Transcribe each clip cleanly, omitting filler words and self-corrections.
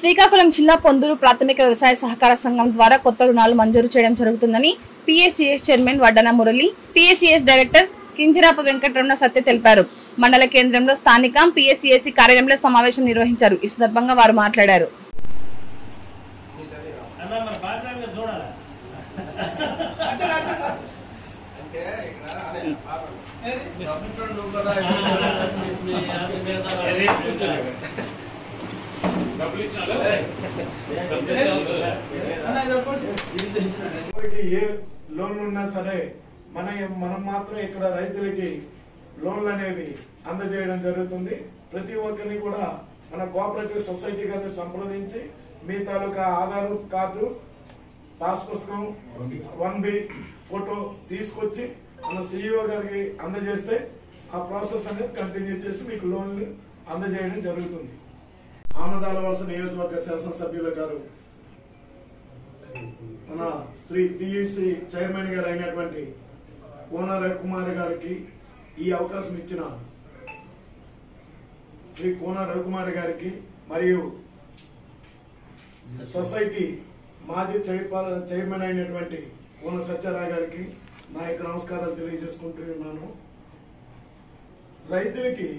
శ్రీకాకుళం జిల్లా పొందూరు ప్రాథమిక వ్యవసాయ సహకార సంఘం ద్వారా కొత్త రుణాలు మంజూరు చేయడం జరుగుతుందని PSCS chairman Vaddana Murali, PSCS director Kinjarapu Venkataramana Satya తెలిపారు. మండల కేంద్రంలో స్థానిక పీఎస్సీఎస్ కార్యాలయంలో సమావేశం నిర్వహించారు. ఈ సందర్భంగా వారు మాట్లాడారు. ఏ లోన్లు ఉన్నా సరే మనం మాత్రం ఇక్కడ రైతులకి లోన్లు అనేవి అందజేయడం జరుగుతుంది. ప్రతి ఒక్కరిని కూడా మన కోఆపరేటివ్ సొసైటీ గారిని సంప్రదించి మీ తాలూకా ఆధార్ కార్డు, పాస్ పుస్తకం, 1B ఫోటో తీసుకొచ్చి మన సిఇఓ గారికి అందజేస్తే ఆ ప్రాసెస్ అనేది కంటిన్యూ చేసి మీకు లోన్లు అందజేయడం జరుగుతుంది. ఆమదాల వలస నియోజకవర్గ శాసనసభ్యుల గారు మన శ్రీ పియూసి చైర్మన్ గారు అయినటువంటి కోన రవికుమార్ గారికి ఈ అవకాశం ఇచ్చిన శ్రీ కోన రవికుమార్ గారికి మరియు సొసైటీ మాజీ చైర్మన్ అయినటువంటి కోన సత్యరావు గారికి నా యొక్క నమస్కారాలు తెలియజేసుకుంటున్నాను. రైతులకి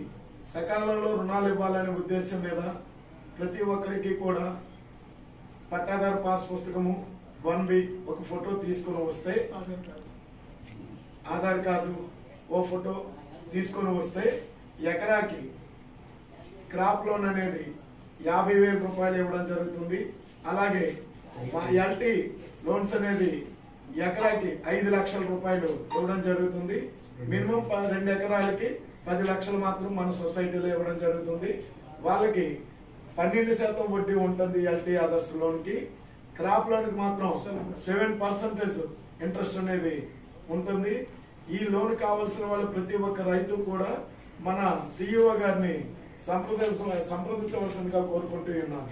సకాలంలో రుణాలు ఇవ్వాలనే ఉద్దేశం మీద ప్రతి ఒక్కరికి కూడా పట్టాదారు పాస్ పుస్తకము, 1B ఒక ఫోటో తీసుకుని వస్తే, ఆధార్ కార్డు ఓ ఫోటో తీసుకుని వస్తే ఎకరాకి క్రాప్ లోన్ అనేది 50,000 రూపాయలు ఇవ్వడం జరుగుతుంది. అలాగే ఎల్టీ లోన్స్ అనేది ఎకరాకి 5 లక్షల రూపాయలు ఇవ్వడం జరుగుతుంది. మినిమం 2 ఎకరాలకి 10 లక్షలు మాత్రం మన సొసైటీలో ఇవ్వడం జరుగుతుంది. వాళ్ళకి 12% వడ్డీ ఉంటుంది ఎల్టీ ఆదర్శ్ లోన్ కి. క్రాప్ లోన్ కి మాత్రం 7% ఇంట్రెస్ట్ అనేది ఉంటుంది. ఈ లోన్ కావాల్సిన వాళ్ళు ప్రతి ఒక్క రైతు కూడా మన సిఇఓ గారిని సంప్రదించవలసిందిగా కోరుకుంటూ ఉన్నాను.